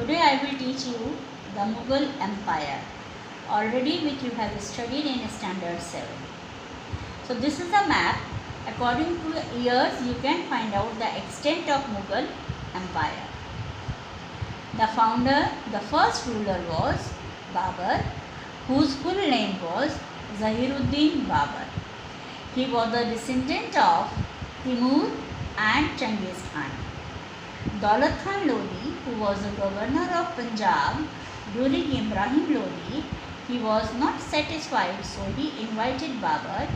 today I will teach you the Mughal Empire, already which you have studied in standard 7. So this is a map. According to the years you can find out the extent of Mughal Empire. The founder, the first ruler was Babur, whose full name was Zahiruddin Babur. He was the descendant of Timur and Genghis Khan. Daulat Khan Lodi, who was the governor of Punjab during Ibrahim Lodi, he was not satisfied, so he invited Babur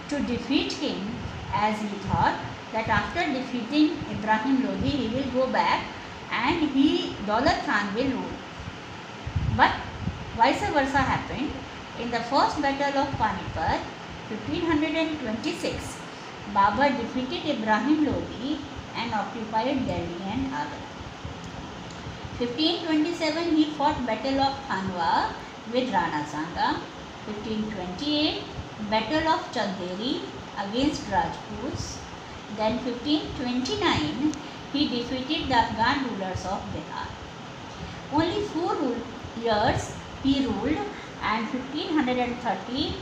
to defeat him, as he thought that after defeating Ibrahim Lodi he will go back and Daulat Khan will rule. But vice versa happened. In the first battle of Panipat, 1526, Babur defeated Ibrahim Lodi and occupied Delhi and Agra. 1527 he fought Battle of Khanwa with Rana Sanga. 1528 Battle of Chanderi against Rajputs. Then 1529 he defeated the Afghan rulers of Bihar. Only 4 years he ruled, and 1530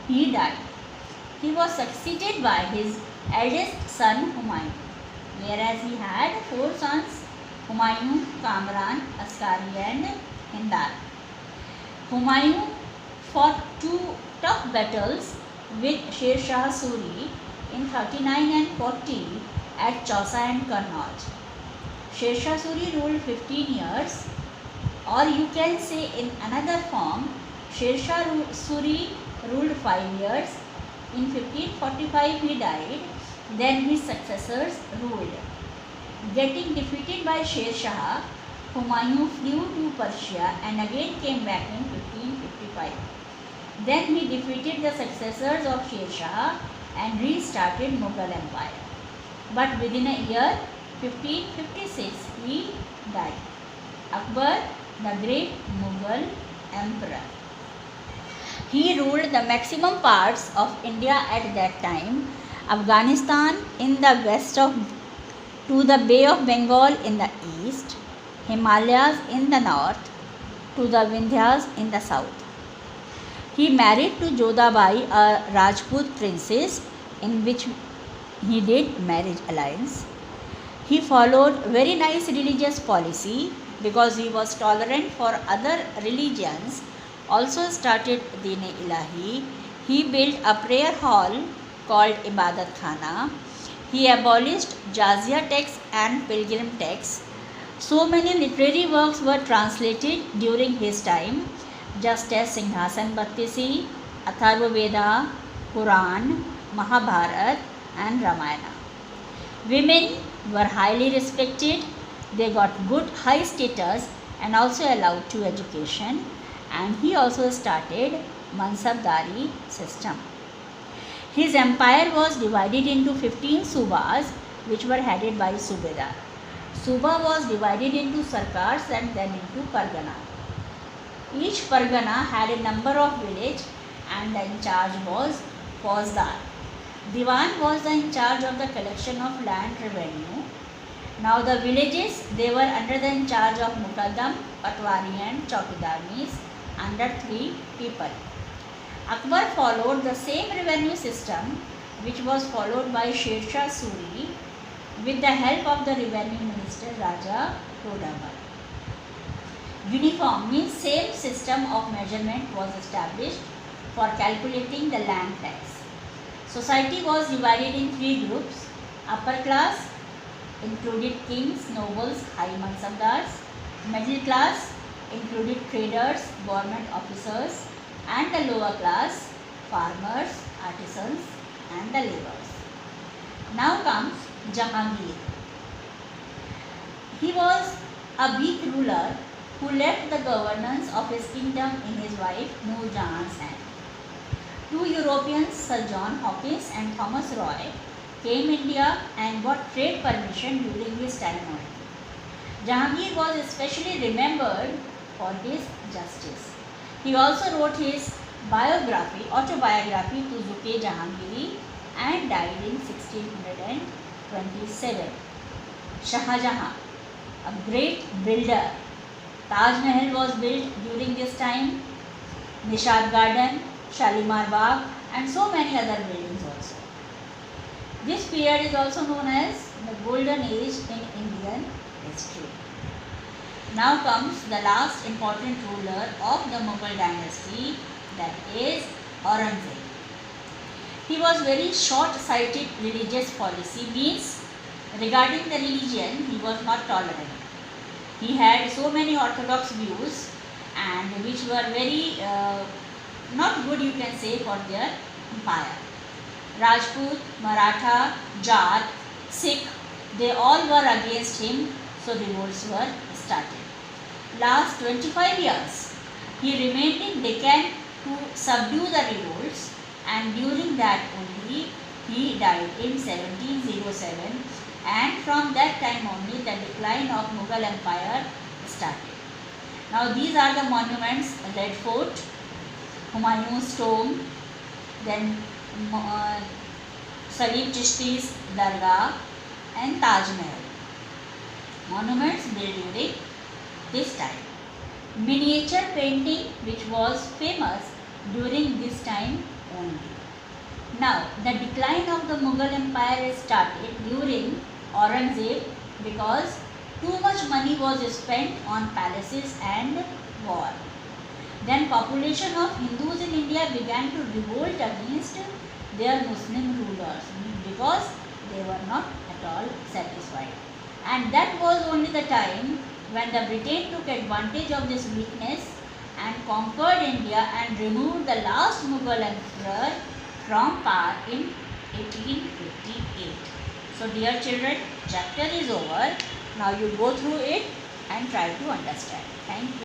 he died. He was succeeded by his eldest son Humayun, whereas he had 4 sons: Humayun, Kamran, Askari and Hindar. Humayun fought 2 tough battles with Sher Shah Suri in 39 and 40 at Chausa and Kannauj. Sher Shah Suri ruled 15 years, or you can say in another form, Sher Shah Suri ruled 5 years. In 1545 he died, then his successors ruled. Getting defeated by Sher Shah, Humayun flew to Persia and again came back in 1555. Then he defeated the successors of Sher Shah and restarted Mughal Empire. But within a year, 1556, he died. Akbar, the great Mughal emperor. He ruled the maximum parts of India at that time: Afghanistan in the west to the Bay of Bengal in the east, Himalayas in the north, to the Vindhyas in the south. He married to Jodhabai, a Rajput princess, in which he did marriage alliance. He followed very nice religious policy because he was tolerant for other religions. Also started Deen-e-Ilahi. He built a prayer hall called Ibadat Khana. He abolished Jazia tax and pilgrim tax. So many literary works were translated during his time, just as Singhasan Battisi, Atharva Veda, Quran, Mahabharat and Ramayana. Women were highly respected. They got good high status and also allowed to education. And he also started Mansabdari system. His empire was divided into 15 subas, which were headed by Subedar. Suba was divided into sarkars and then into pargana. Each pargana had a number of villages and the in charge was Fauzdar. Diwan was in charge of the collection of land revenue. Now the villages, they were under the in charge of Mukaddam, Patwari and Chaukidarnis, under 3 people. Akbar followed the same revenue system which was followed by Sher Shah Suri with the help of the revenue minister Raja Todamar. Uniform means same system of measurement was established for calculating the land tax. Society was divided in 3 groups. Upper class included kings, nobles, high mansabdars. Middle class included traders, government officers, and the lower class, farmers, artisans and the laborers. Now comes Jahangir. He was a weak ruler who left the governance of his kingdom in his wife Noor Jahan's hand. 2 Europeans, Sir John Hawkins and Thomas Roy, came India and got trade permission during his time only. Jahangir was especially remembered for his justice. He also wrote his autobiography Tuzuk-e Jahangiri and died in 1627. Shah Jahan, a great builder, Taj Mahal was built during this time, Nishad Garden, Shalimar Bagh, and so many other buildings also. This period is also known as the Golden Age in Indian history. Now comes the last important ruler of the Mughal dynasty, that is Aurangzeb. He was very short-sighted religious policy, means regarding the religion he was not tolerant. He had so many orthodox views and which were very not good, you can say, for their empire. Rajput, Maratha, Jat, Sikh, they all were against him, so revolts were started. Last 25 years, he remained in Deccan to subdue the revolts, and during that only he died in 1707, and from that time only the decline of Mughal Empire started. Now these are the monuments: Red Fort, Humayun's tomb, then Salib Chishti's Dargah, and Taj Mahal. Monuments built during this time. Miniature painting, which was famous during this time only. Now, the decline of the Mughal Empire started during Aurangzeb because too much money was spent on palaces and war. Then population of Hindus in India began to revolt against their Muslim rulers because they were not at all satisfied. And that was only the time when the Britain took advantage of this weakness and conquered India and removed the last Mughal emperor from power in 1858. So dear children, chapter is over. Now you go through it and try to understand. Thank you.